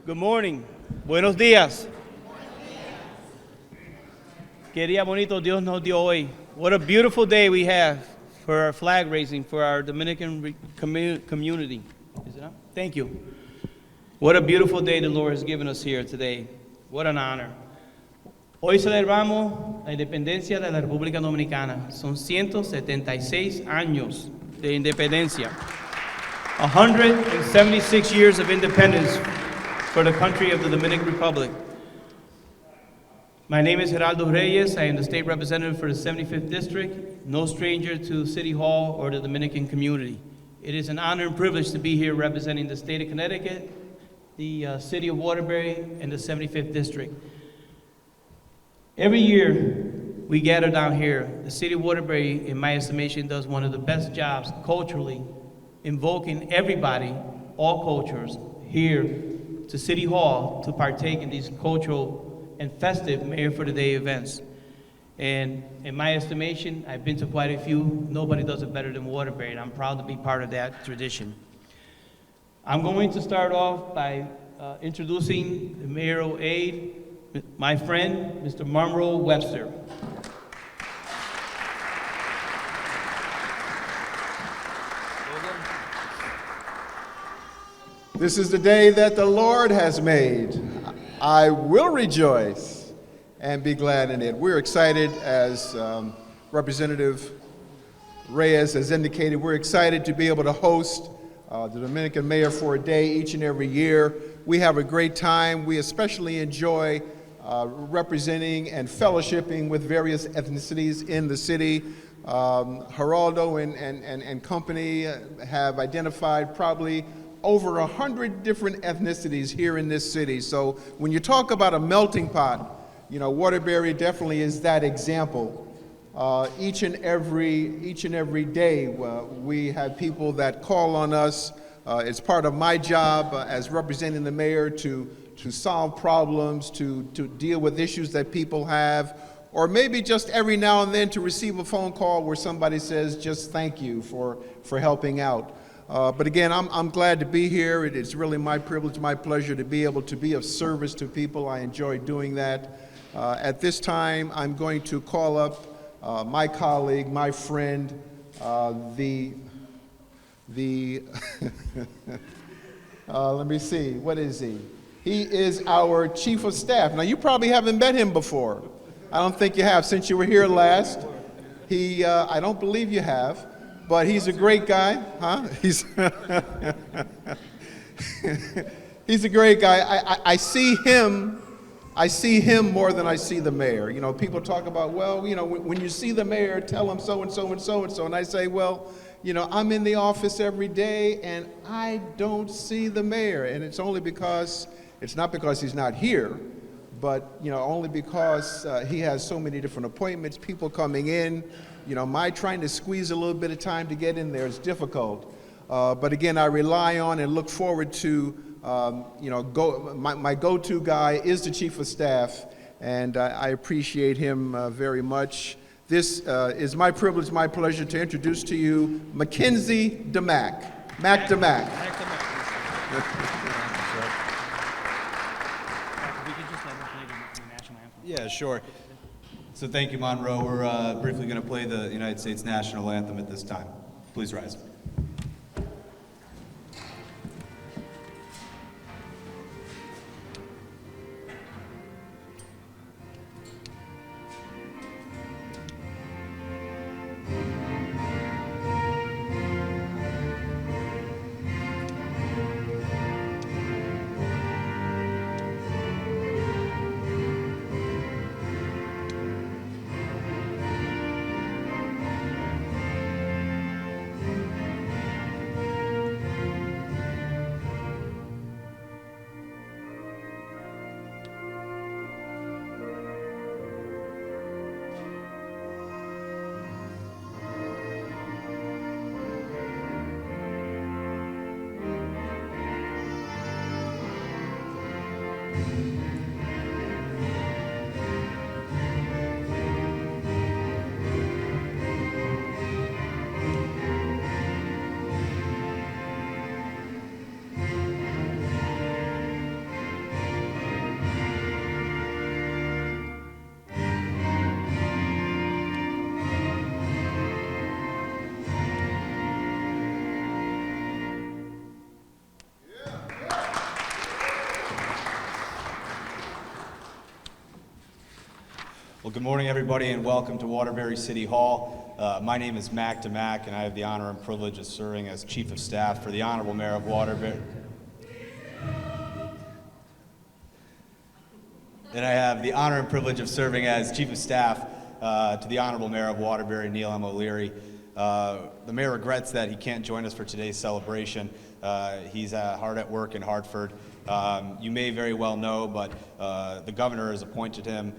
Good morning. Buenos días. Qué día bonito Dios nos dio hoy. What a beautiful day we have for our flag raising for our Dominican community. Is it up? Thank you. What a beautiful day the Lord has given us here today. What an honor. Hoy celebramos la independencia de la República Dominicana. Son 176 años de independencia. 176 years of independence for the country of the Dominican Republic. My name is Geraldo Reyes. I am the state representative for the 75th District, no stranger to City Hall or the Dominican community. It is an honor and privilege to be here representing the state of Connecticut, the city of Waterbury, and the 75th District. Every year we gather down here. The city of Waterbury, in my estimation, does one of the best jobs culturally, invoking everybody, all cultures, here to City Hall to partake in these cultural and festive Mayor for the Day events. And in my estimation, I've been to quite a few. Nobody does it better than Waterbury, and I'm proud to be part of that tradition. I'm going to start off by introducing the mayoral aide, my friend, Mr. Monroe Webster. This is the day that the Lord has made. I will rejoice and be glad in it. We're excited, as Representative Reyes has indicated, we're excited to be able to host the Dominican Mayor for a Day each and every year. We have a great time. We especially enjoy representing and fellowshipping with various ethnicities in the city. Geraldo and company have identified probably over 100 different ethnicities here in this city. So when you talk about a melting pot, you know, Waterbury definitely is that example. Each and every day, we have people that call on us. It's part of my job as representing the mayor to solve problems, to deal with issues that people have, or maybe just every now and then to receive a phone call where somebody says, just thank you for helping out. But again, I'm glad to be here. It is really my privilege, my pleasure to be able to be of service to people. I enjoy doing that. At this time, I'm going to call up my colleague, my friend, let me see, what is he? He is our chief of staff. Now, you probably haven't met him before. I don't think you have since you were here last. I don't believe you have, but he's a great guy, huh? He's a great guy. I see him more than I see the mayor. You know, people talk about, well, you know, when you see the mayor, tell him so and so and so and so. And I say, well, you know, I'm in the office every day and I don't see the mayor. And it's only because, it's not because he's not here, but, you know, only because he has so many different appointments, people coming in. You know, my trying to squeeze a little bit of time to get in there is difficult. But again, I rely on and look forward to, you know, my go-to guy is the chief of staff, and I appreciate him very much. This is my privilege, my pleasure to introduce to you Mackenzie DeMack. Mac DeMack. Yeah, sure. So thank you, Monroe. We're briefly going to play the United States National Anthem at this time. Please rise. Well, good morning, everybody, and welcome to Waterbury City Hall. My name is Mac DeMac, and I have the honor and privilege of serving as Chief of Staff for the Honorable Mayor of Waterbury. And I have the honor and privilege of serving as Chief of Staff to the Honorable Mayor of Waterbury, Neil M. O'Leary. The Mayor regrets that he can't join us for today's celebration. He's hard at work in Hartford. You may very well know, but the Governor has appointed him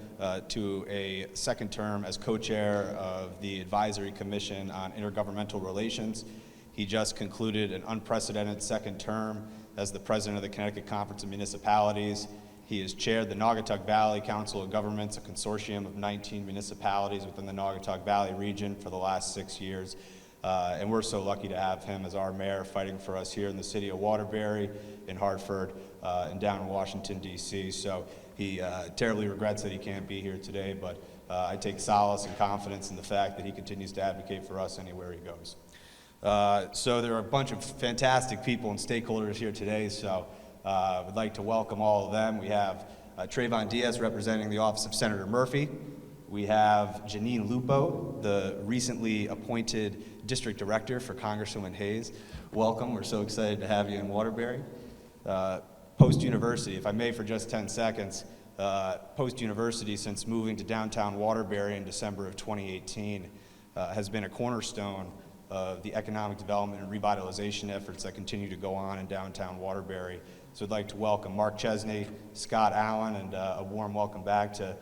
to a second term as co-chair of the Advisory Commission on Intergovernmental Relations. He just concluded an unprecedented second term as the President of the Connecticut Conference of Municipalities. He has chaired the Naugatuck Valley Council of Governments, a consortium of 19 municipalities within the Naugatuck Valley region for the last 6 years. And we're so lucky to have him as our mayor fighting for us here in the city of Waterbury, in Hartford, and down in Washington, D.C. So he terribly regrets that he can't be here today, but I take solace and confidence in the fact that he continues to advocate for us anywhere he goes. So there are a bunch of fantastic people and stakeholders here today, so we'd like to welcome all of them. We have Trayvon Diaz representing the office of Senator Murphy. We have Janine Lupo, the recently appointed District Director for Congresswoman Hayes. Welcome, we're so excited to have you in Waterbury. Post University, if I may for just 10 seconds, Post University, since moving to downtown Waterbury in December of 2018, has been a cornerstone of the economic development and revitalization efforts that continue to go on in downtown Waterbury. So I'd like to welcome Mark Chesney, Scott Allen, and a warm welcome back to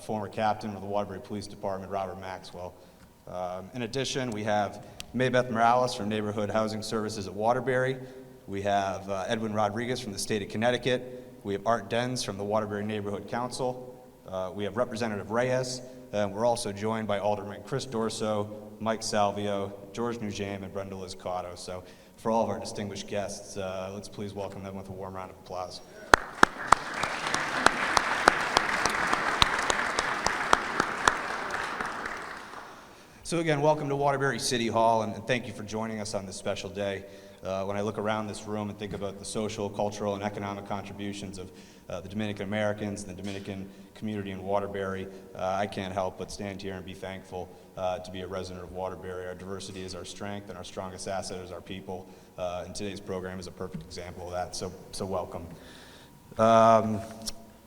former captain of the Waterbury Police Department, Robert Maxwell. In addition, we have Maybeth Morales from Neighborhood Housing Services at Waterbury. We have Edwin Rodriguez from the state of Connecticut. We have Art Denz from the Waterbury Neighborhood Council. We have Representative Reyes. And we're also joined by Alderman Chris Dorso, Mike Salvio, George Nugent, and Brenda Lizcato. So for all of our distinguished guests, let's please welcome them with a warm round of applause. So again, welcome to Waterbury City Hall, and thank you for joining us on this special day. When I look around this room and think about the social, cultural, and economic contributions of the Dominican Americans and the Dominican community in Waterbury, I can't help but stand here and be thankful to be a resident of Waterbury. Our diversity is our strength, and our strongest asset is our people. And today's program is a perfect example of that, so welcome.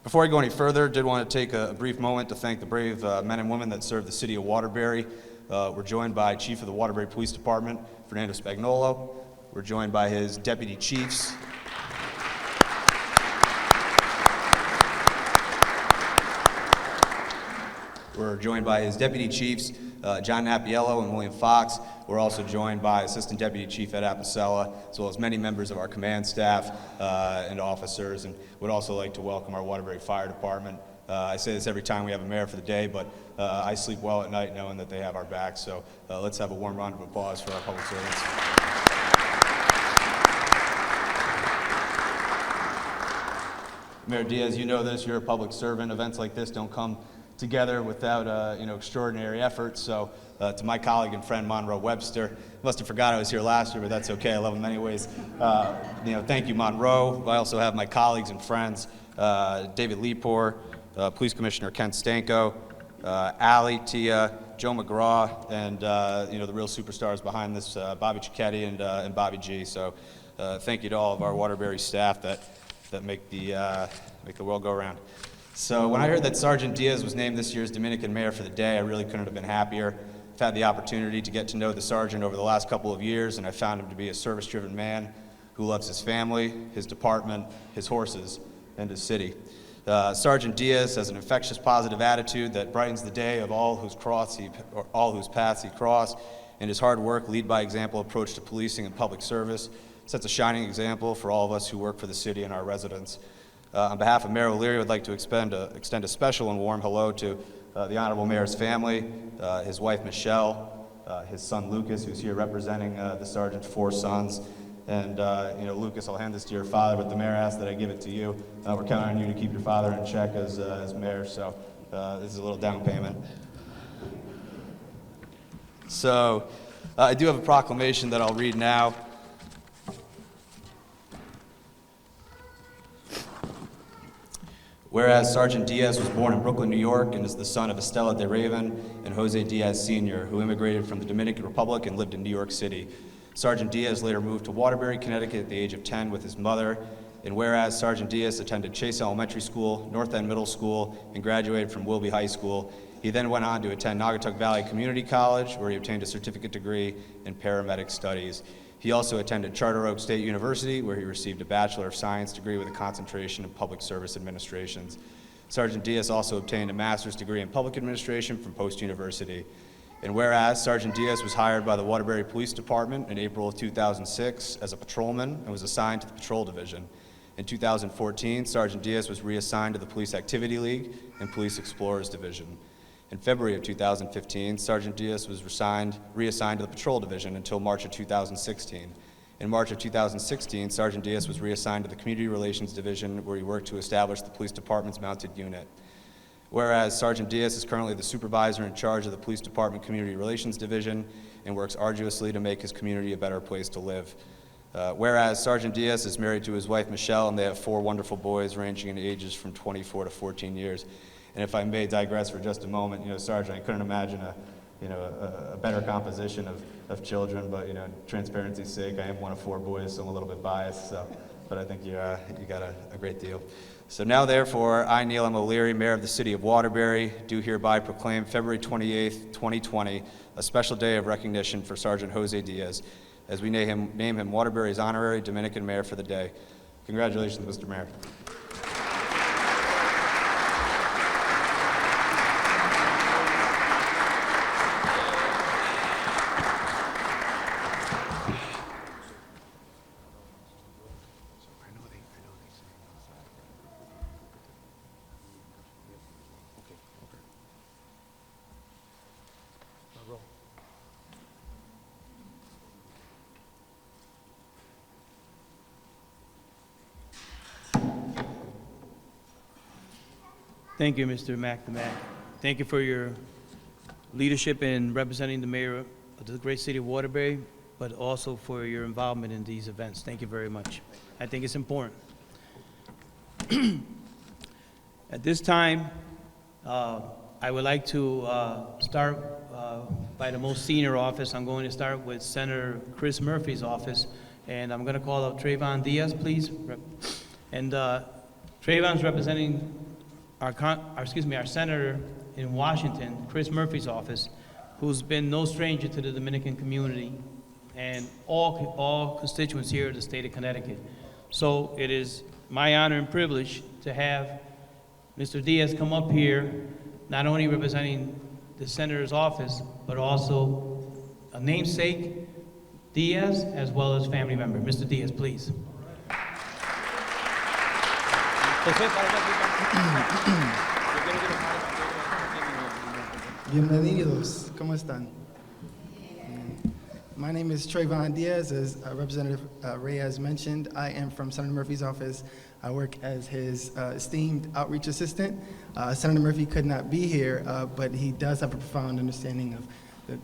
Before I go any further, did want to take a brief moment to thank the brave men and women that serve the city of Waterbury. We're joined by Chief of the Waterbury Police Department, Fernando Spagnolo. We're joined by his deputy chiefs. We're joined by his deputy chiefs, John Napiello and William Fox. We're also joined by Assistant Deputy Chief Ed Apicella, as well as many members of our command staff and officers. And would also like to welcome our Waterbury Fire Department. I say this every time we have a mayor for the day, but I sleep well at night knowing that they have our back. So let's have a warm round of applause for our public servants. Mayor Diaz, you know this, you're a public servant. Events like this don't come together without extraordinary effort. So to my colleague and friend Monroe Webster, must have forgot I was here last year, but that's okay, I love him anyways. Thank you, Monroe. I also have my colleagues and friends, David Lepore, Police Commissioner Ken Stanko, Allie, Tia, Joe McGraw, and the real superstars behind this, Bobby Cicchetti and Bobby G. So thank you to all of our Waterbury staff that make the world go around. So when I heard that Sergeant Diaz was named this year's Dominican Mayor for the day, I really couldn't have been happier. I've had the opportunity to get to know the Sergeant over the last couple of years, and I found him to be a service-driven man who loves his family, his department, his horses, and his city. Sergeant Diaz has an infectious positive attitude that brightens the day of all whose paths he crossed, and his hard work, lead by example approach to policing and public service sets a shining example for all of us who work for the city and our residents. On behalf of Mayor O'Leary, I would like to extend a special and warm hello to the Honorable Mayor's family, his wife Michelle, his son Lucas, who's here representing the Sergeant's 4 sons. And Lucas, I'll hand this to your father, but the mayor asked that I give it to you. We're counting on you to keep your father in check as mayor, so this is a little down payment. So I do have a proclamation that I'll read now. Whereas Sergeant Diaz was born in Brooklyn, New York, and is the son of Estela de Raven and Jose Diaz Sr., who immigrated from the Dominican Republic and lived in New York City. Sergeant Diaz later moved to Waterbury, Connecticut at the age of 10 with his mother. And whereas Sergeant Diaz attended Chase Elementary School, North End Middle School, and graduated from Wilby High School, he then went on to attend Naugatuck Valley Community College, where he obtained a certificate degree in paramedic studies. He also attended Charter Oak State University, where he received a Bachelor of Science degree with a concentration in Public Service Administrations. Sergeant Diaz also obtained a master's degree in Public Administration from Post University. And whereas Sergeant Diaz was hired by the Waterbury Police Department in April of 2006 as a patrolman and was assigned to the Patrol Division. In 2014, Sergeant Diaz was reassigned to the Police Activity League and Police Explorers Division. In February of 2015, Sergeant Diaz was reassigned to the Patrol Division until March of 2016. In March of 2016, Sergeant Diaz was reassigned to the Community Relations Division, where he worked to establish the Police Department's mounted unit. Whereas Sergeant Diaz is currently the supervisor in charge of the Police Department Community Relations Division and works arduously to make his community a better place to live. Whereas Sergeant Diaz is married to his wife Michelle, and they have 4 wonderful boys ranging in ages from 24 to 14 years. And if I may digress for just a moment, Sergeant, I couldn't imagine a better composition of children, but transparency's sake, I am one of 4 boys, so I'm a little bit biased. But I think you got a great deal. So now, therefore, I, Neil M. O'Leary, Mayor of the City of Waterbury, do hereby proclaim February 28th, 2020, a special day of recognition for Sergeant Jose Diaz, as we name him Waterbury's honorary Dominican Mayor for the day. Congratulations, Mr. Mayor. Thank you, Mr. McNamara. Thank you for your leadership in representing the mayor of the great city of Waterbury, but also for your involvement in these events. Thank you very much. I think it's important. At this time, I would like to start by the most senior office. I'm going to start with Senator Chris Murphy's office, and I'm going to call up Trayvon Diaz, please. And Trayvon's representing our senator in Washington, Chris Murphy's office, who's been no stranger to the Dominican community and all constituents here in the state of Connecticut. So it is my honor and privilege to have Mr. Diaz come up here, not only representing the senator's office, but also a namesake, Diaz, as well as family member. Mr. Diaz, please. Bienvenidos, ¿cómo están? My name is Trayvon Diaz, as Representative Reyes mentioned. I am from Senator Murphy's office. I work as his esteemed outreach assistant. Senator Murphy could not be here, but he does have a profound understanding of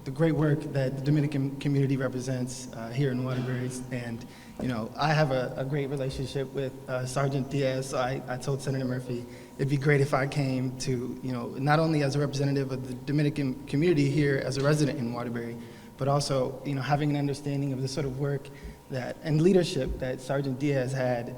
the great work that the Dominican community represents here in Waterbury. And I have a great relationship with Sergeant Diaz, so I told Senator Murphy it'd be great if I came to, not only as a representative of the Dominican community here as a resident in Waterbury, but also, having an understanding of the sort of work and leadership that Sergeant Diaz had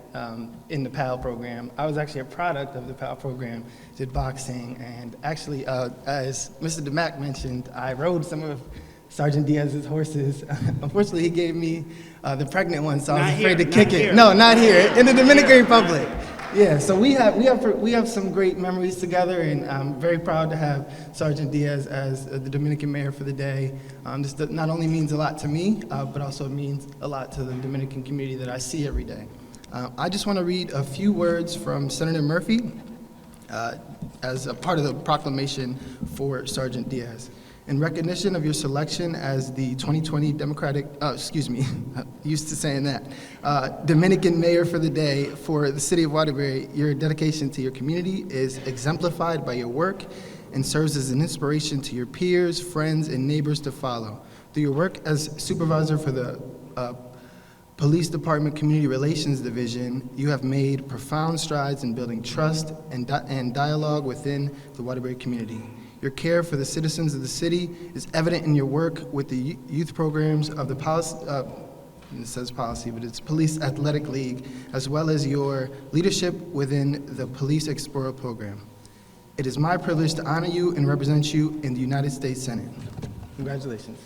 in the PAL program. I was actually a product of the PAL program, did boxing, and actually, as Mr. DeMack mentioned, I rode some of Sergeant Diaz's horses. Unfortunately, he gave me the pregnant one, so I was afraid to kick it. No, not here, in the Dominican Republic. Yeah, so we have some great memories together, and I'm very proud to have Sergeant Diaz as the Dominican mayor for the day. This not only means a lot to me, but also means a lot to the Dominican community that I see every day. I just want to read a few words from Senator Murphy as a part of the proclamation for Sergeant Diaz. In recognition of your selection as the 2020 used to saying that, Dominican Mayor for the day for the City of Waterbury, your dedication to your community is exemplified by your work and serves as an inspiration to your peers, friends, and neighbors to follow. Through your work as supervisor for the Police Department Community Relations Division, you have made profound strides in building trust and dialogue within the Waterbury community. Your care for the citizens of the city is evident in your work with the youth programs of the policy, it says policy, but it's Police Athletic League, as well as your leadership within the Police Explorer program. It is my privilege to honor you and represent you in the United States Senate. Congratulations.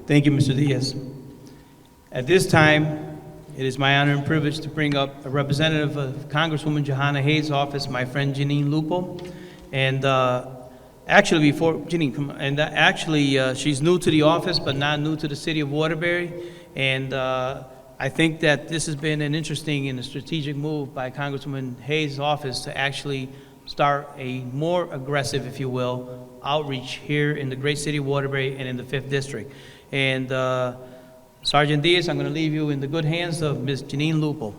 Thank you, Mr. Diaz. At this time, it is my honor and privilege to bring up a representative of Congresswoman Johanna Hayes' office, my friend Janine Lupo. And actually, before Janine, come on, and actually, she's new to the office, but not new to the city of Waterbury. And I think that this has been an interesting and a strategic move by Congresswoman Hayes' office to actually start a more aggressive, if you will, outreach here in the great city of Waterbury and in the 5th District. And Sergeant Diaz, I'm going to leave you in the good hands of Ms. Janine Lupo.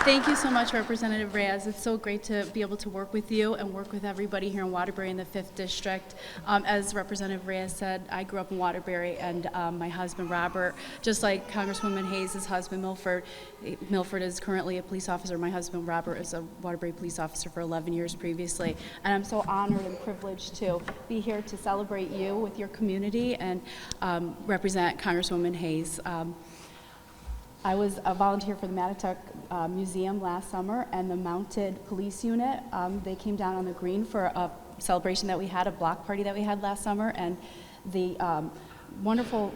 Thank you so much, Representative Reyes. It's so great to be able to work with you and work with everybody here in Waterbury in the 5th District. As Representative Reyes said, I grew up in Waterbury, and my husband, Robert, just like Congresswoman Hayes' husband, Milford is currently a police officer. My husband, Robert, is a Waterbury police officer for 11 years previously. And I'm so honored and privileged to be here to celebrate you with your community and represent Congresswoman Hayes. I was a volunteer for the Mattatuck Museum last summer, and the Mounted Police Unit, they came down on the green for a celebration that we had, a block party that we had last summer, and the wonderful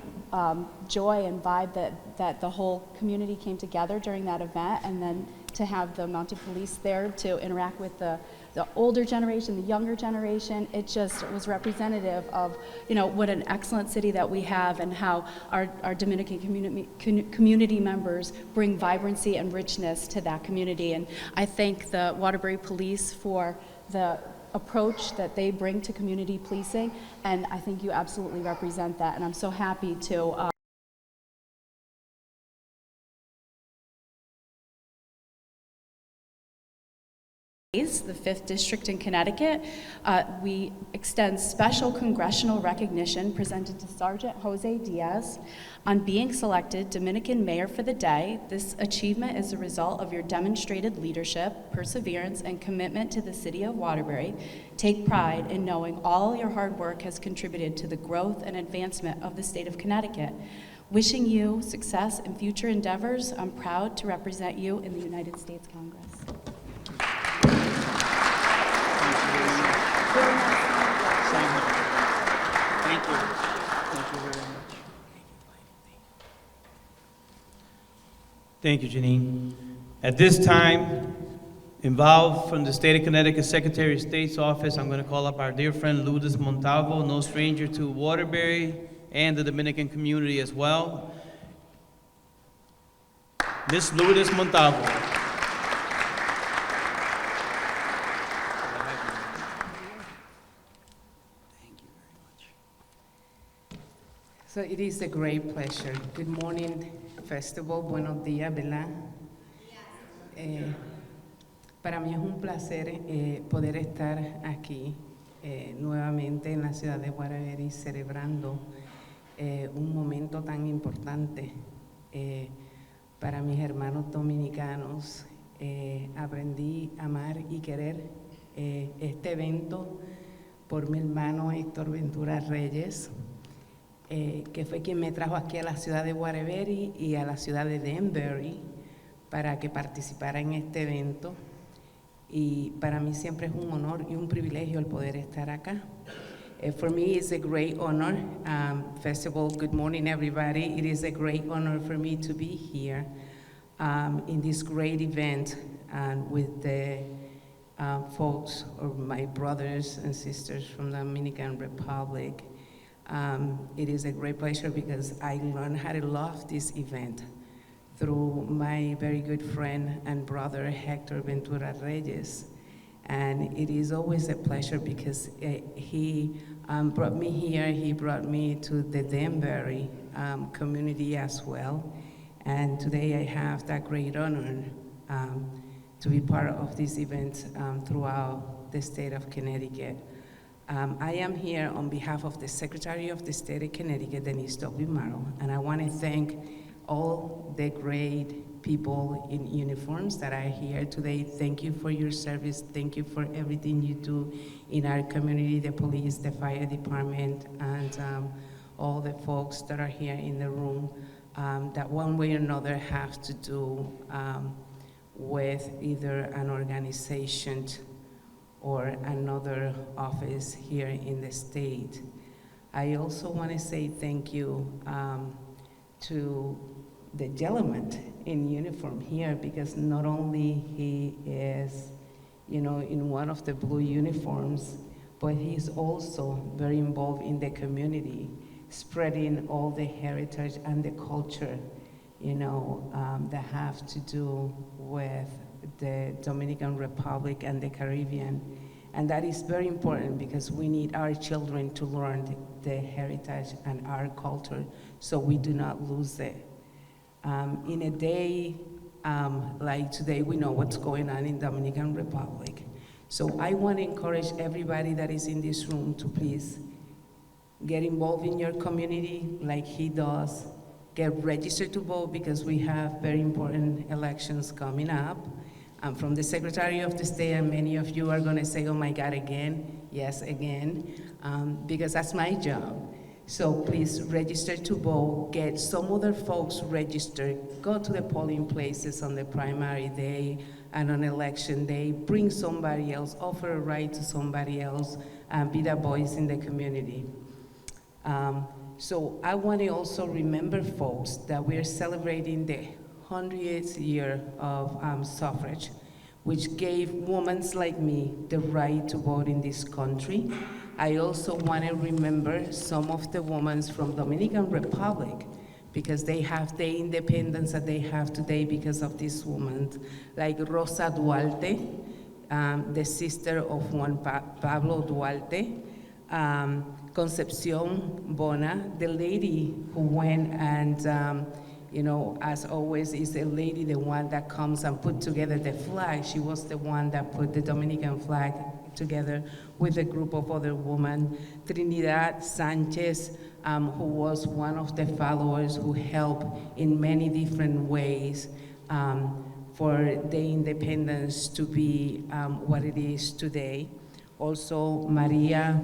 joy and vibe that the whole community came together during that event, and then to have the Mounted Police there to interact with the older generation, the younger generation. It just was representative of, you know, what an excellent city that we have, and how our Dominican community members bring vibrancy and richness to that community. And I thank the Waterbury Police for the approach that they bring to community policing, and I think you absolutely represent that, and I'm so happy to the 5th District in Connecticut. We extend special congressional recognition presented to Sergeant Jose Diaz on being selected Dominican Mayor for the day. This achievement is a result of your demonstrated leadership, perseverance, and commitment to the city of Waterbury. Take pride in knowing all your hard work has contributed to the growth and advancement of the state of Connecticut. Wishing you success in future endeavors, I'm proud to represent you in the United States Congress. Thank you. Thank you very much. Thank you, Janine. At this time, involved from the State of Connecticut Secretary of State's office, I'm going to call up our dear friend Lourdes Montalvo, no stranger to Waterbury and the Dominican community as well. Miss Lourdes Montalvo. So it is a great pleasure. Good morning, Festival. Buenos días, ¿verdad? Para mí es un placer poder estar aquí nuevamente en la ciudad de Waterbury celebrando un momento tan importante para mis hermanos dominicanos. Aprendí a amar y querer este evento por mi hermano Héctor Ventura Reyes, que fue quien me trajo aquí a la ciudad de Waterbury y a la ciudad de Danbury para que participara en este evento. Y para mí siempre es un honor y un privilegio el poder estar acá. For me, it's a great honor. First of all, good morning, everybody. It is a great honor for me to be here in this great event with the folks, or my brothers and sisters from the Dominican Republic. It is a great pleasure because I learned how to love this event through my very good friend and brother Hector Ventura Reyes. And it is always a pleasure because he brought me here, he brought me to the Danbury community as well. And today I have that great honor to be part of this event throughout the state of Connecticut. I am here on behalf of the Secretary of the State of Connecticut, Denise W. Morrow, and I want to thank all the great people in uniforms that are here today. Thank you for your service. Thank you for everything you do in our community, the police, the fire department, and all the folks that are here in the room that one way or another have to do with either an organization or another office here in the state. I also want to say thank you to the gentleman in uniform here, because not only he is, in one of the blue uniforms, but he's also very involved in the community, spreading all the heritage and the culture, that have to do with the Dominican Republic and the Caribbean. And that is very important because we need our children to learn the heritage and our culture so we do not lose it. In a day like today, we know what's going on in Dominican Republic. So I want to encourage everybody that is in this room to please get involved in your community like he does. Get registered to vote because we have very important elections coming up. I'm from the Secretary of the State, and many of you are going to say, oh my God, again? Yes, again, because that's my job. So please register to vote, get some other folks registered, go to the polling places on the primary day and on election day, bring somebody else, offer a right to somebody else, and be that voice in the community. So I want to also remember, folks, that we're celebrating the 100th year of suffrage, which gave women like me the right to vote in this country. I also want to remember some of the women from Dominican Republic, because they have the independence that they have today because of this woman, like Rosa Duarte, the sister of Juan Pablo Duarte, Concepcion Bona, the lady who went and, as always, is the lady, the one that comes and put together the flag. She was the one that put the Dominican flag together with a group of other women. Trinidad Sanchez, who was one of the followers who helped in many different ways for the independence to be what it is today. Also, Maria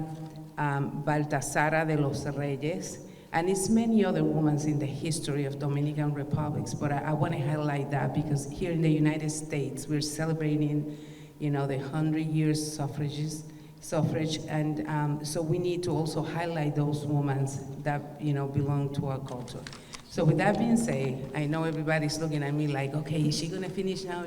Baltasara de los Reyes, and it's many other women in the history of Dominican republics, but I want to highlight that because here in the United States, we're celebrating, the 100 years suffrage, and so we need to also highlight those women that, belong to our culture. So with that being said, I know everybody's looking at me like, okay, is she gonna finish now?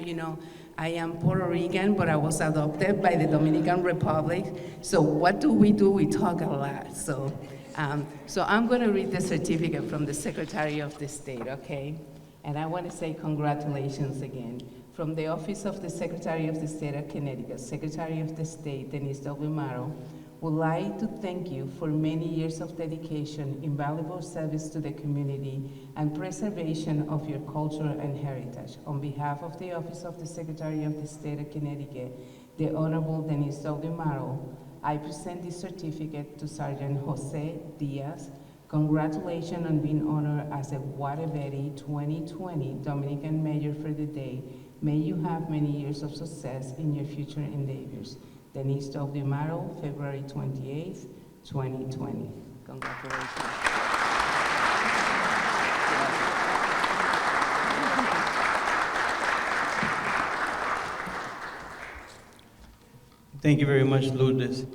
I am Puerto Rican, but I was adopted by the Dominican Republic. So what do? We talk a lot. So I'm gonna read the certificate from the Secretary of the State, okay? And I wanna say congratulations again. From the Office of the Secretary of the State of Connecticut, Secretary of the State, Denise W. Morrow, would like to thank you for many years of dedication, invaluable service to the community, and preservation of your culture and heritage. On behalf of the Office of the Secretary of the State of Connecticut, the Honorable Denise W. Morrow, I present this certificate to Sergeant Jose Diaz. Congratulations on being honored as a Waterbury 2020 Dominican Mayor for the day. May you have many years of success in your future endeavors. Denise W. Morrow, February 28th, 2020. Congratulations. Thank you very much, Lourdes.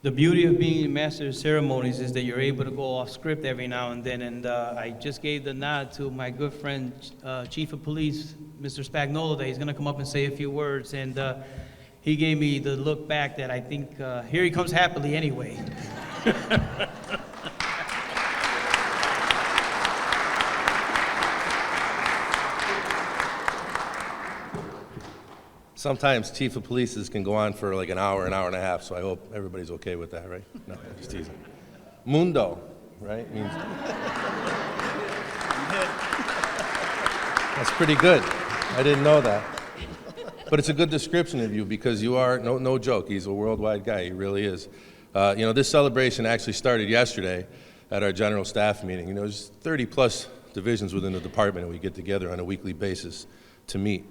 The beauty of being a master of ceremonies is that you're able to go off script every now and then, and I just gave the nod to my good friend, Chief of Police, Mr. Spagnola, that he's gonna come up and say a few words, and he gave me the look back that I think, here he comes happily anyway. Sometimes chief of polices can go on for like an hour and a half, so I hope everybody's okay with that, right? No, I'm just teasing. Mundo, right? Means that's pretty good. I didn't know that. But it's a good description of you because you are, no joke, he's a worldwide guy, he really is. This celebration actually started yesterday at our general staff meeting. There's 30 plus divisions within the department, and we get together on a weekly basis to meet.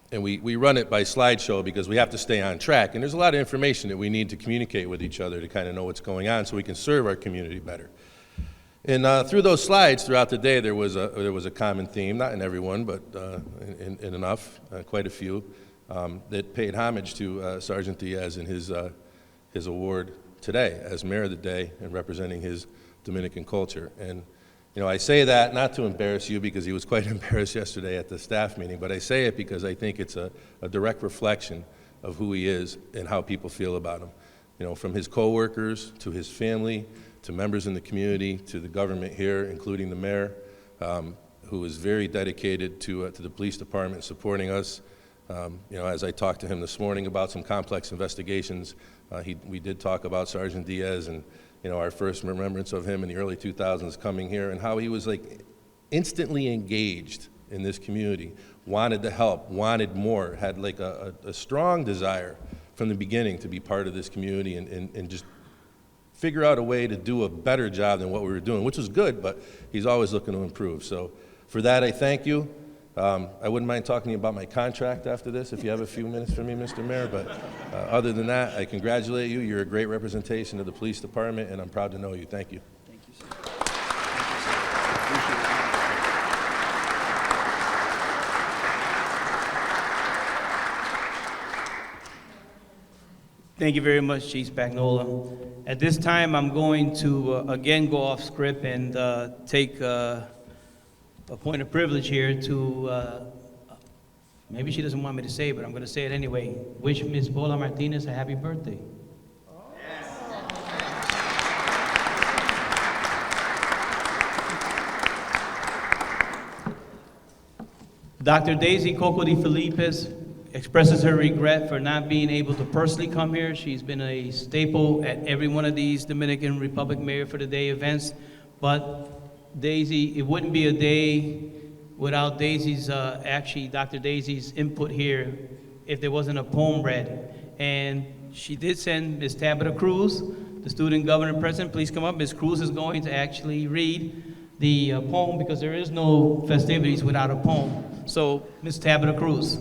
And we run it by slideshow because we have to stay on track. And there's a lot of information that we need to communicate with each other to kind of know what's going on so we can serve our community better. And through those slides throughout the day, there was a common theme, not in everyone, but in enough, quite a few, that paid homage to Sergeant Diaz and his award today as Mayor of the Day and representing his Dominican culture. And I say that not to embarrass you because he was quite embarrassed yesterday at the staff meeting, but I say it because I think it's a direct reflection of who he is and how people feel about him. From his coworkers to his family, to members in the community, to the government here, including the mayor, who is very dedicated to the police department supporting us. As I talked to him this morning about some complex investigations, we did talk about Sergeant Diaz and our first remembrance of him in the early 2000s coming here and how he was like instantly engaged in this community, wanted to help, wanted more, had like a strong desire from the beginning to be part of this community and just figure out a way to do a better job than what we were doing, which was good, but he's always looking to improve. So for that, I thank you. I wouldn't mind talking to you about my contract after this, if you have a few minutes for me, Mr. Mayor, but other than that, I congratulate you. You're a great representation of the police department, and I'm proud to know you. Thank you. Thank you, sir. Thank you very much, Chief Spagnola. At this time, I'm going to again go off script and take a point of privilege here to, maybe she doesn't want me to say it, but I'm going to say it anyway. Wish Ms. Paula Martinez a happy birthday. Dr. Daisy Coco de Felipes expresses her regret for not being able to personally come here. She's been a staple at every one of these Dominican Republic Mayor for the Day events. But Daisy, it wouldn't be a day without Daisy's, Dr. Daisy's input here if there wasn't a poem read. And she did send Ms. Tabitha Cruz, the student governor president. Please come up. Ms. Cruz is going to actually read the poem because there is no festivities without a poem. So, Ms. Tabitha Cruz.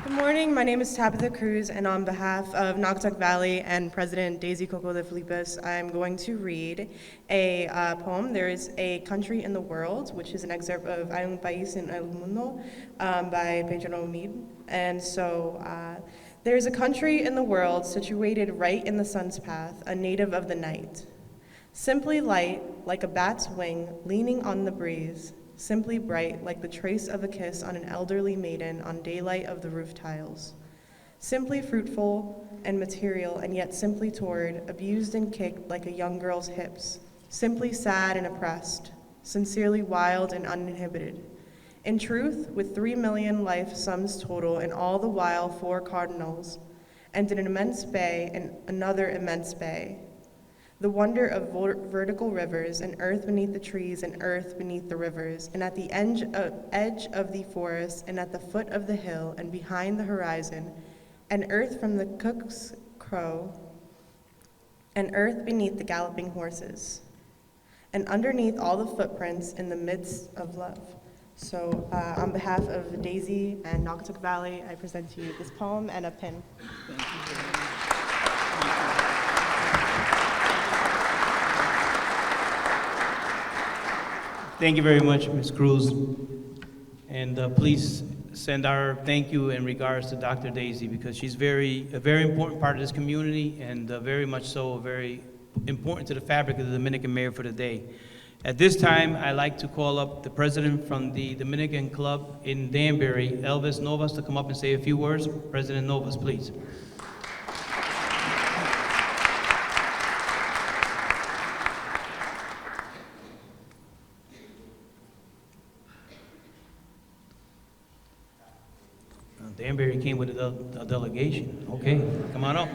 Good morning, my name is Tabitha Cruz, and on behalf of Naugatuck Valley and President Daisy Coco de Felipes, I'm going to read a poem. There is a country in the world, which is an excerpt of Hay un país en el mundo by Pedro Mead. And so, there's a country in the world situated right in the sun's path, a native of the night. Simply light, like a bat's wing, leaning on the breeze. Simply bright, like the trace of a kiss on an elderly maiden on daylight of the roof tiles. Simply fruitful and material, and yet simply toward, abused and kicked like a young girl's hips. Simply sad and oppressed, sincerely wild and uninhibited. In truth, with 3 million life sums total, and all the while 4 cardinals, and an immense bay and another immense bay. The wonder of vertical rivers, and earth beneath the trees, and earth beneath the rivers, and at the edge of the forest, and at the foot of the hill, and behind the horizon, and earth from the cook's crow, and earth beneath the galloping horses, and underneath all the footprints in the midst of love. So on behalf of Daisy and Naugatuck Valley, I present to you this poem and a pin. Thank you very much. Thank you very much, Ms. Cruz. And please send our thank you and regards to Dr. Daisy because she's a very important part of this community and very much so very important to the fabric of the Dominican Mayor for the Day. At this time, I'd like to call up the president from the Dominican Club in Danbury, Elvis Novas, to come up and say a few words. President Novas, please. Danbury came with a delegation. Okay, come on up.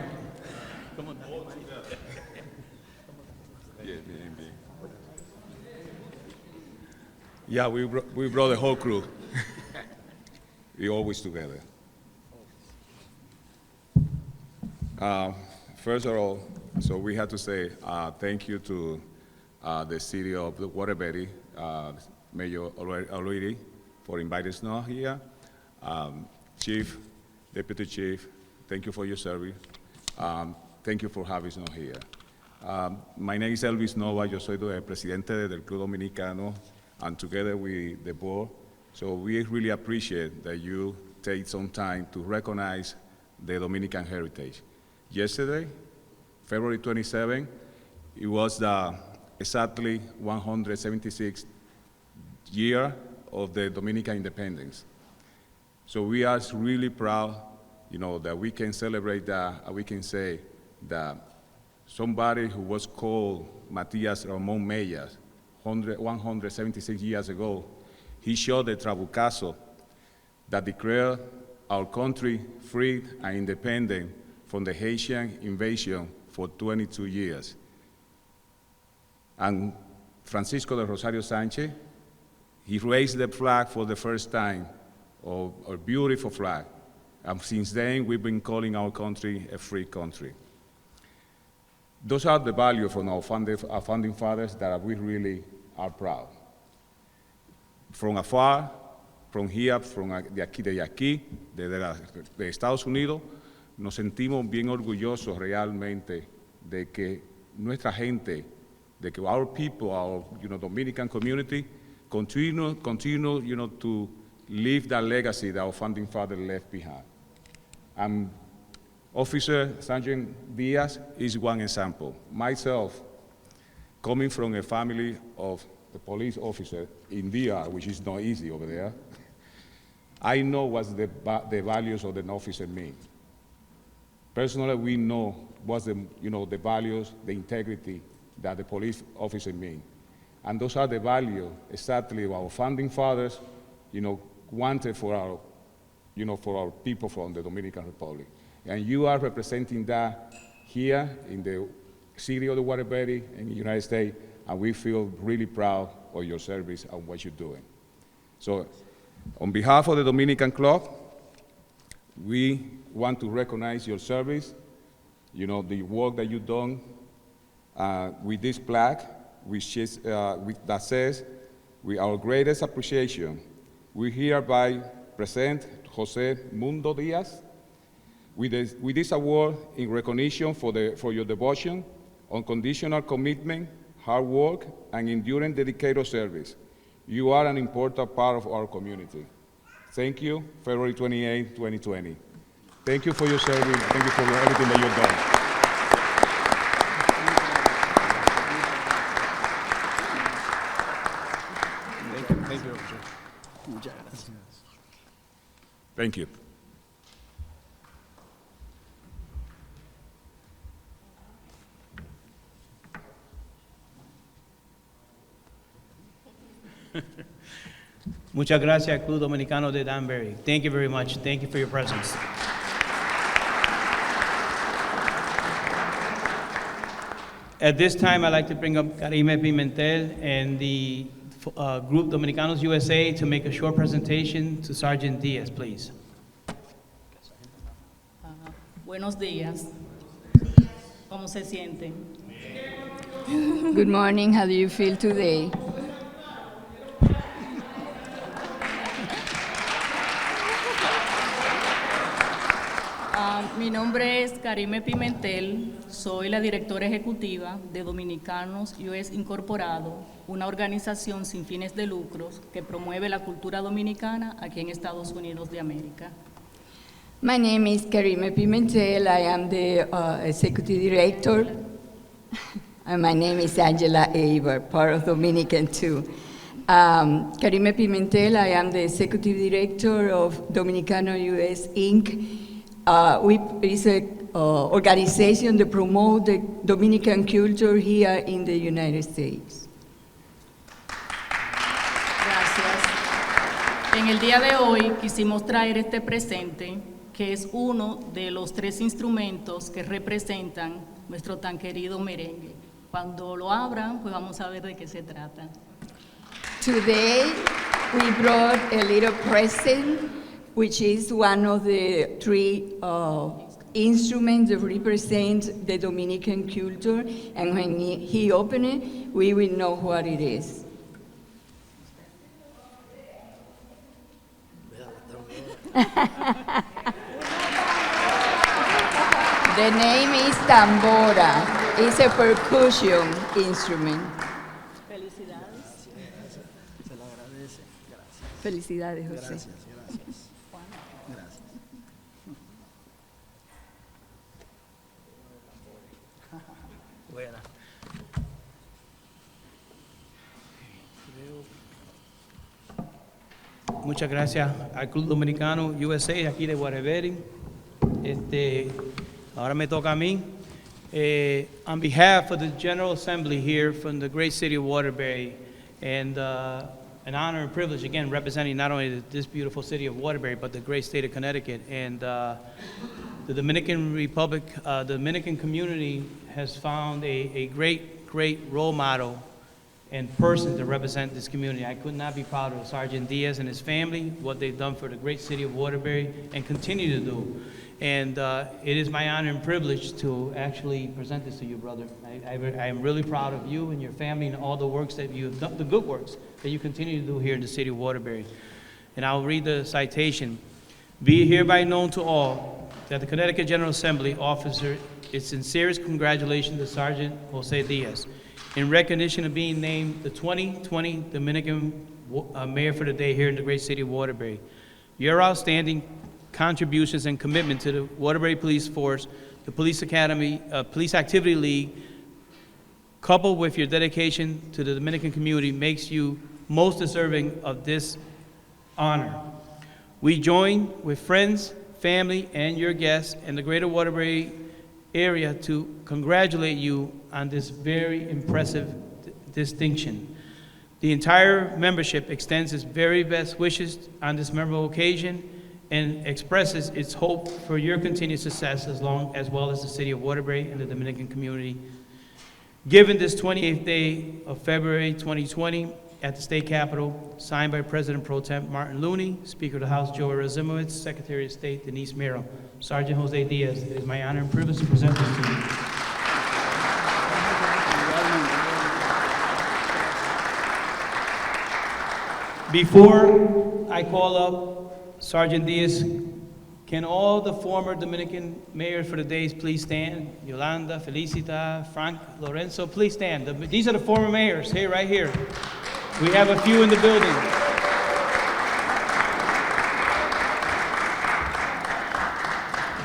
Yeah, we brought the whole crew. We always together. First of all, so we have to say thank you to the city of Waterbury, Mayor O'Leary, for inviting us now here. Chief, Deputy Chief, thank you for your service. Thank you for having us now here. My name is Elvis Nova. Yo soy el presidente del Club Dominicano, and together with the board. So we really appreciate that you take some time to recognize the Dominican heritage. Yesterday, February 27, it was the exactly 176th year of the Dominican independence. So we are really proud, that we can celebrate that, and we can say that somebody who was called Matias Ramon Meyas 176 years ago, he showed the Trabucazo that declared our country free and independent from the Haitian invasion for 22 years. And Francisco de Rosario Sanchez, he raised the flag for the first time, a beautiful flag. And since then, we've been calling our country a free country. Those are the values from our founding fathers that we really are proud. From afar, from here, de aquí, de Estados Unidos, nos sentimos bien orgullosos realmente de que nuestra gente, de que our people, our Dominican community, continue to live that legacy that our founding father left behind. And Officer Sergeant Diaz is one example. Myself, coming from a family of the police officer in DR, which is not easy over there, I know what the values of an officer mean. Personally, we know what the values, the integrity that the police officer mean. And those are the values exactly our founding fathers, wanted for our people from the Dominican Republic. And you are representing that here in the city of the Waterbury in the United States, and we feel really proud of your service and what you're doing. So, on behalf of the Dominican Club, we want to recognize your service, the work that you've done with this plaque, that says, with our greatest appreciation, we hereby present Jose Mundo Diaz with this award in recognition for your devotion, unconditional commitment, hard work, and enduring dedicated service. You are an important part of our community. Thank you, February 28, 2020. Thank you for your service. Thank you for everything that you've done. Thank you, officer. Muchas gracias. Thank you. Muchas gracias, Club Dominicano de Danbury. Thank you very much. Thank you for your presence. At this time, I'd like to bring up Karime Pimentel and the group Dominicanos USA to make a short presentation to Sergeant Diaz, please. Buenos días. ¿Cómo se sienten? Good morning. How do you feel today? Mi nombre es Karime Pimentel, soy la directora ejecutiva de Dominicanos US Incorporado, una organización sin fines de lucros que promueve la cultura dominicana aquí en Estados Unidos de América. My name is Karime Pimentel. I am the executive director. And my name is Angela Aber, part of Dominican too. Karime Pimentel, I am the executive director of Dominicano US Inc. It's an organization that promotes the Dominican culture here in the United States. Gracias. En el día de hoy quisimos traer este presente, que es uno de los 3 instrumentos que representan nuestro tan querido merengue. Cuando lo abran, pues vamos a ver de qué se trata. Today, we brought a little present, which is one of the 3 instruments that represent the Dominican culture, and when he opened it, we will know what it is. The name is tambora. It's a percussion instrument. Felicidades. Se lo agradece. Gracias. Felicidades, José. Gracias. Gracias. Buena. Muchas gracias al Club Dominicano USA aquí de Waterbury. Ahora me toca a mí. On behalf of the General Assembly here from the great city of Waterbury, and an honor and privilege, again, representing not only this beautiful city of Waterbury, but the great state of Connecticut. And the Dominican Republic, the Dominican community has found a great role model and person to represent this community. I could not be prouder of Sergeant Diaz and his family, what they've done for the great city of Waterbury and continue to do. And it is my honor and privilege to actually present this to you, brother. I am really proud of you and your family and all the works that you've done, the good works that you continue to do here in the city of Waterbury. And I'll read the citation. Be it hereby known to all that the Connecticut General Assembly offers its sincerest congratulations to Sergeant Jose Diaz in recognition of being named the 2020 Dominican Mayor for the Day here in the great city of Waterbury. Your outstanding contributions and commitment to the Waterbury Police Force, the Police Academy, Police Activity League, coupled with your dedication to the Dominican community, makes you most deserving of this honor. We join with friends, family, and your guests in the greater Waterbury area to congratulate you on this very impressive distinction. The entire membership extends its very best wishes on this memorable occasion and expresses its hope for your continued success as well as the city of Waterbury and the Dominican community. Given this 28th day of February 2020 at the state capitol, signed by President Pro Tem Martin Looney, Speaker of the House Joe Razimowitz, Secretary of State Denise Merrill, Sergeant Jose Diaz, it is my honor and privilege to present this to you. Before I call up Sergeant Diaz, can all the former Dominican mayors for the days please stand? Yolanda, Felicita, Frank, Lorenzo, please stand. These are the former mayors, here, right here. We have a few in the building.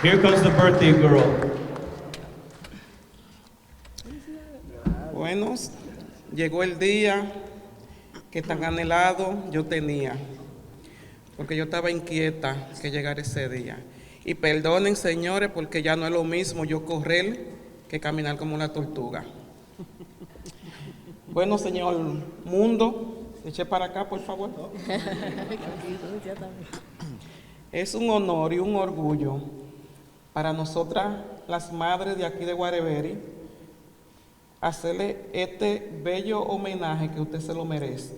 Here comes the birthday girl. Buenos, llegó el día que tan anhelado yo tenía, porque yo estaba inquieta que llegara ese día. Y perdonen, señores, porque ya no es lo mismo yo correr que caminar como una tortuga. Bueno, señor mundo, eche para acá, por favor. Es un honor y un orgullo para nosotras, las madres de aquí de Waterbury, hacerle este bello homenaje que usted se lo merece.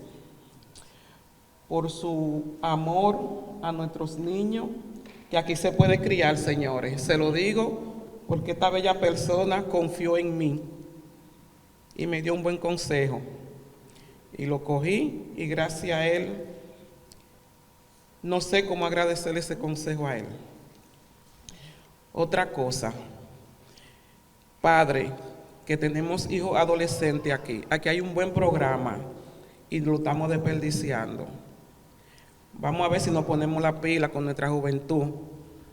Por su amor a nuestros niños, que aquí se puede criar, señores. Se lo digo porque esta bella persona confió en mí y me dio un buen consejo. Y lo cogí y gracias a él, no sé cómo agradecerle ese consejo a él. Otra cosa, padre, que tenemos hijos adolescentes aquí. Aquí hay un buen programa y lo estamos desperdiciando. Vamos a ver si nos ponemos la pila con nuestra juventud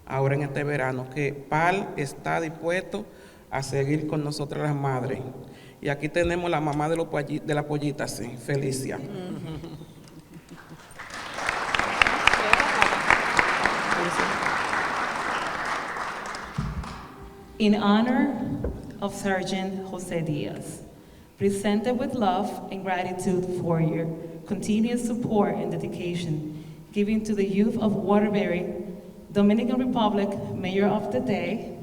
ahora en este verano, que PAL está dispuesto a seguir con nosotras las madres. Y aquí tenemos la mamá de la pollita, sí, Felicia. In honor of Sergeant Jose Diaz, presented with love and gratitude for your continued support and dedication giving to the youth of Waterbury, Dominican Republic, Mayor of the Day,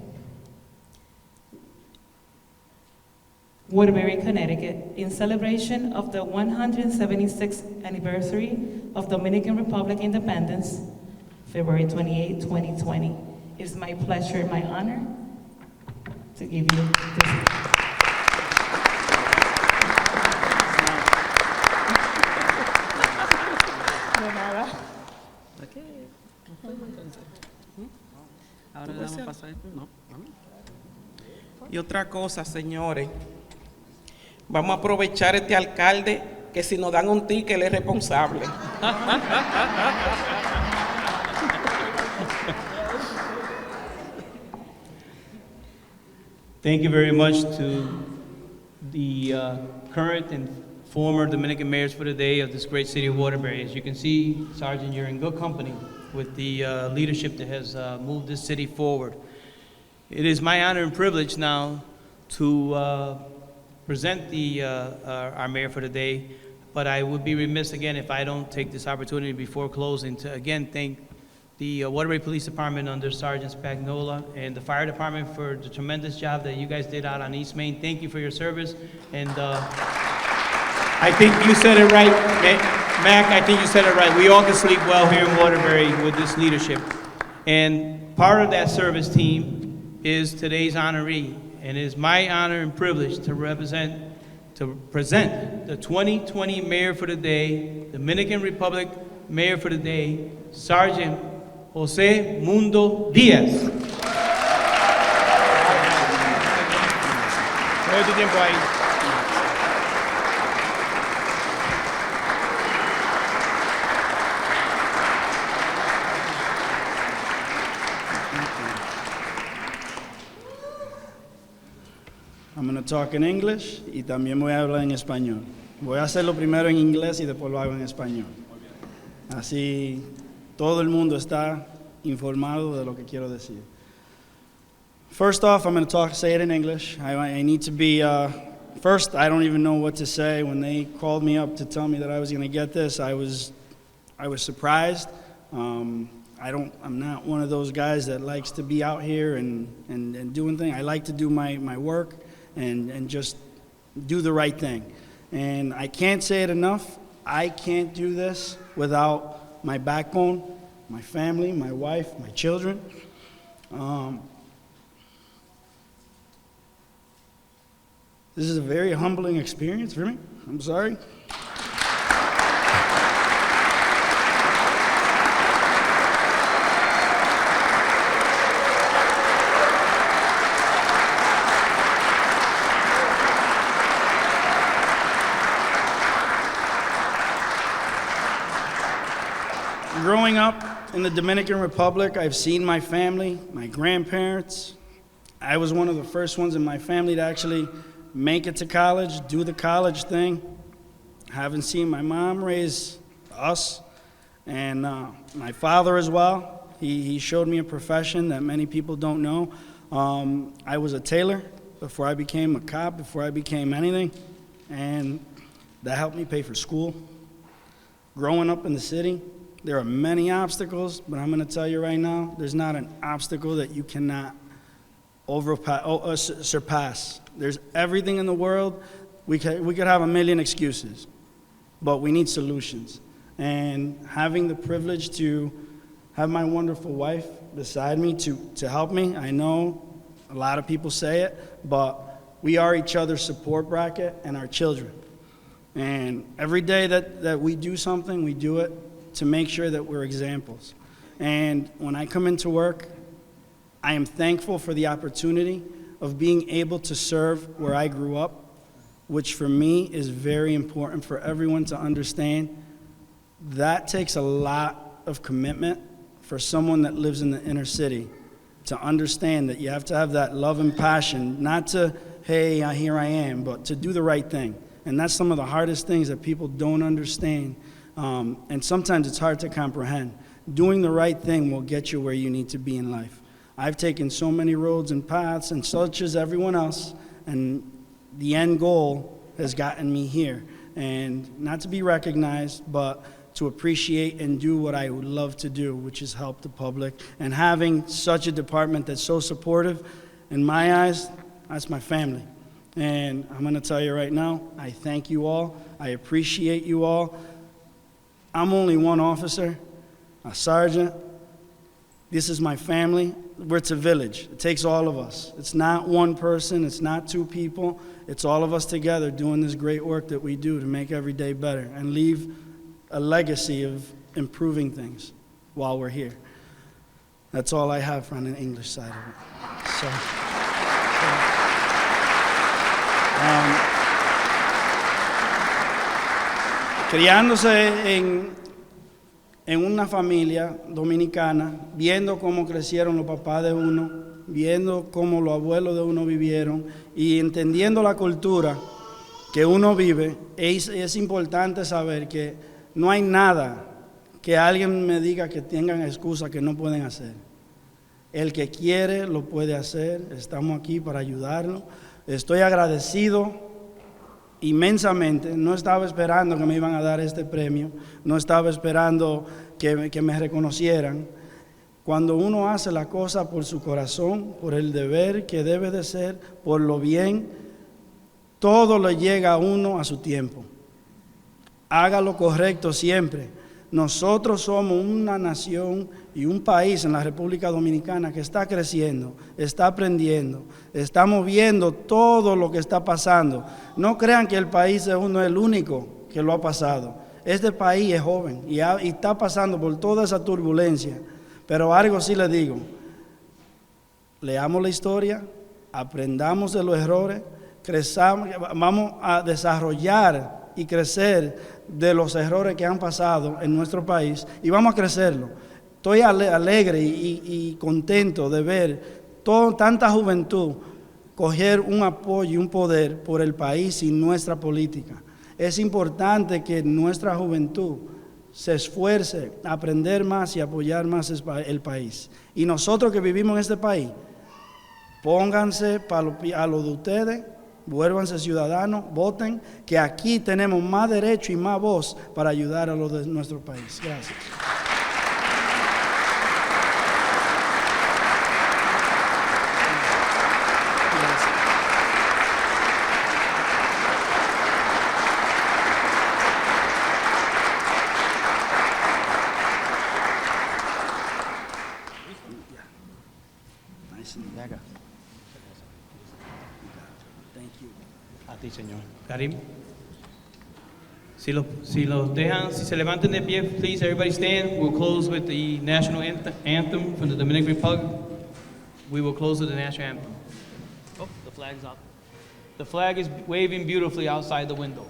Waterbury, Connecticut, in celebration of the 176th anniversary of Dominican Republic independence, February 28, 2020. It is my pleasure and my honor to give you this. Ahora le damos paso a esto. No. Y otra cosa, señores, vamos a aprovechar este alcalde que si nos dan un ticket él es responsable. Thank you very much to the current and former Dominican mayors for the day of this great city of Waterbury. As you can see, Sergeant, you're in good company with the leadership that has moved this city forward. It is my honor and privilege now to present our mayor for the day, but I would be remiss again if I don't take this opportunity before closing to again thank the Waterbury Police Department under Sergeant Spagnola and the Fire Department for the tremendous job that you guys did out on East Main. Thank you for your service, and I think you said it right, Mac, I think you said it right. We all can sleep well here in Waterbury with this leadership. And part of that service team is today's honoree. And it is my honor and privilege to present the 2020 Mayor for the Day, Dominican Republic Mayor for the Day, Sergeant Jose Mundo Diaz. Todo tu tiempo ahí. I'm going to talk in English y también voy a hablar en español. Voy a hacerlo primero en inglés y después lo hago en español. Así todo el mundo está informado de lo que quiero decir. First off, I'm going to say it in English. I need to be, first, I don't even know what to say. When they called me up to tell me that I was going to get this, I was surprised. I'm not one of those guys that likes to be out here and doing things. I like to do my work and just do the right thing. And I can't say it enough. I can't do this without my backbone, my family, my wife, my children. This is a very humbling experience for me. I'm sorry. Growing up in the Dominican Republic, I've seen my family, my grandparents. I was one of the first ones in my family to actually make it to college, do the college thing. Haven't seen my mom raise us, and my father as well. He showed me a profession that many people don't know. I was a tailor before I became a cop, before I became anything, and that helped me pay for school. Growing up in the city, there are many obstacles, but I'm going to tell you right now, there's not an obstacle that you cannot surpass. There's everything in the world. We could have a million excuses, but we need solutions. And having the privilege to have my wonderful wife beside me to help me, I know a lot of people say it, but we are each other's support bracket and our children. And every day that we do something, we do it to make sure that we're examples. And when I come into work, I am thankful for the opportunity of being able to serve where I grew up, which for me is very important for everyone to understand. That takes a lot of commitment for someone that lives in the inner city to understand that you have to have that love and passion, not to, hey, here I am, but to do the right thing. And that's some of the hardest things that people don't understand. And sometimes it's hard to comprehend. Doing the right thing will get you where you need to be in life. I've taken so many roads and paths, and such as everyone else, and the end goal has gotten me here. And not to be recognized, but to appreciate and do what I would love to do, which is help the public. And having such a department that's so supportive, in my eyes, that's my family. And I'm going to tell you right now, I thank you all. I appreciate you all. I'm only one officer, a sergeant. This is my family. It's a village. It takes all of us. It's not one person. It's not two people. It's all of us together doing this great work that we do to make every day better and leave a legacy of improving things while we're here. That's all I have on the English side of it. So, criándose en una familia dominicana, viendo cómo crecieron los papás de uno, viendo cómo los abuelos de uno vivieron y entendiendo la cultura que uno vive, es importante saber que no hay nada que alguien me diga que tengan excusa que no pueden hacer. El que quiere lo puede hacer, estamos aquí para ayudarlo. Estoy agradecido inmensamente, no estaba esperando que me iban a dar este premio, no estaba esperando que me reconocieran. Cuando uno hace la cosa por su corazón, por el deber que debe de ser, por lo bien, todo le llega a uno a su tiempo. Haga lo correcto siempre. Nosotros somos una nación y un país en la República Dominicana que está creciendo, está aprendiendo, estamos viendo todo lo que está pasando. No crean que el país de uno es el único que lo ha pasado. Este país es joven y está pasando por toda esa turbulencia. Pero algo sí les digo, leamos la historia, aprendamos de los errores, crezamos, vamos a desarrollar y crecer de los errores que han pasado en nuestro país y vamos a crecerlo. Estoy alegre y contento de ver tanta juventud coger un apoyo y un poder por el país y nuestra política. Es importante que nuestra juventud se esfuerce a aprender más y apoyar más el país. Y nosotros que vivimos en este país, pónganse a lo de ustedes, vuélvanse ciudadanos, voten, que aquí tenemos más derecho y más voz para ayudar a los de nuestro país. Gracias. A ti, señor. Karim. Si se levanten de pie, please, everybody stand. We'll close with the national anthem from the Dominican Republic. We will close with the national anthem. Oh, the flag's up. The flag is waving beautifully outside the window.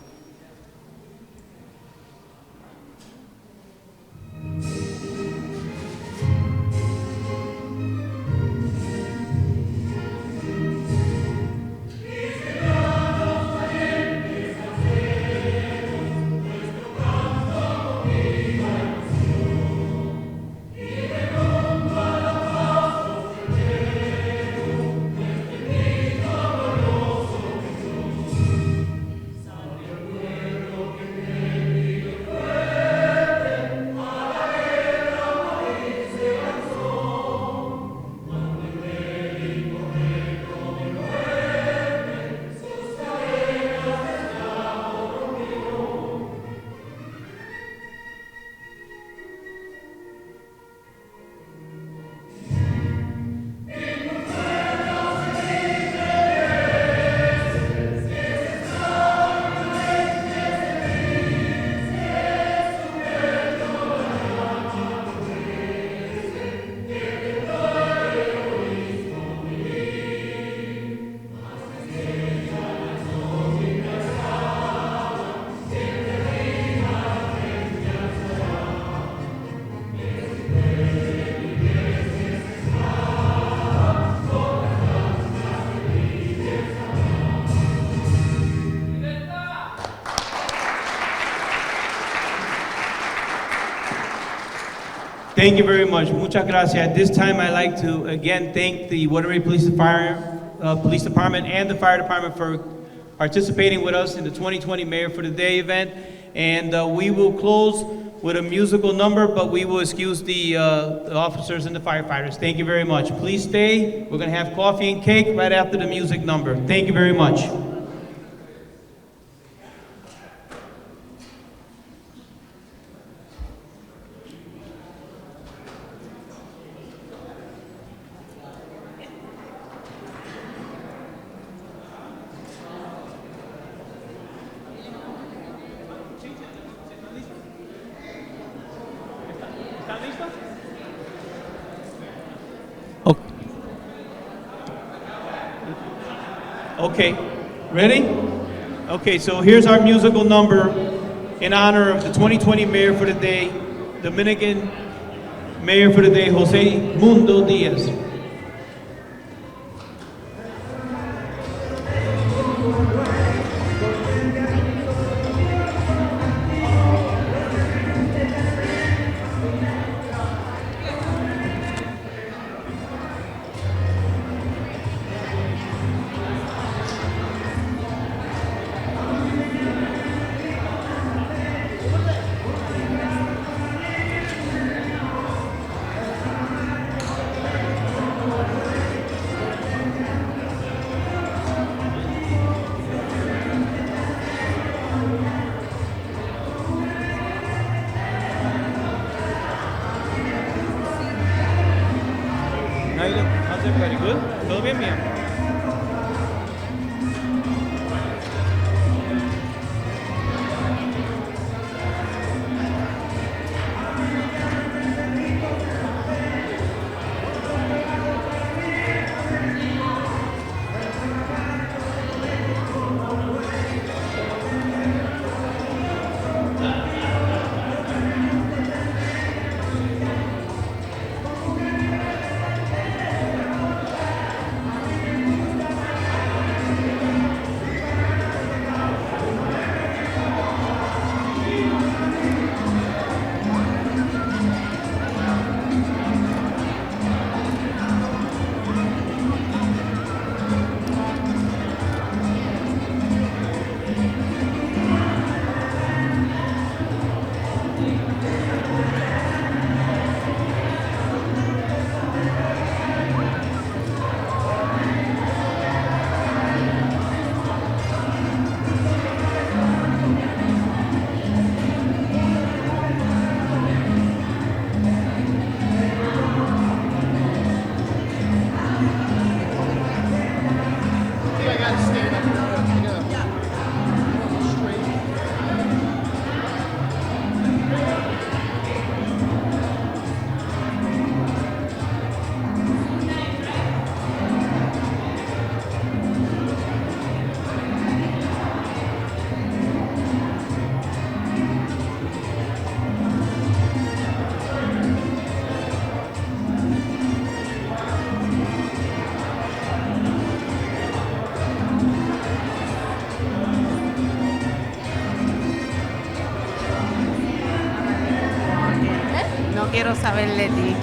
Thank you very much. Muchas gracias. At this time, I'd like to again thank the Waterbury Police Department and the Fire Department for participating with us in the 2020 Mayor for the Day event. And we will close with a musical number, but we will excuse the officers and the firefighters. Thank you very much. Please stay. We're going to have coffee and cake right after the music number. Thank you very much. Okay, ready? Okay, so here's our musical number in honor of the 2020 Mayor for the Day, Dominican Mayor for the Day, Jose Mundo Diaz. How's everybody? Good? ¿Todo bien, mía? No quiero saber de ti.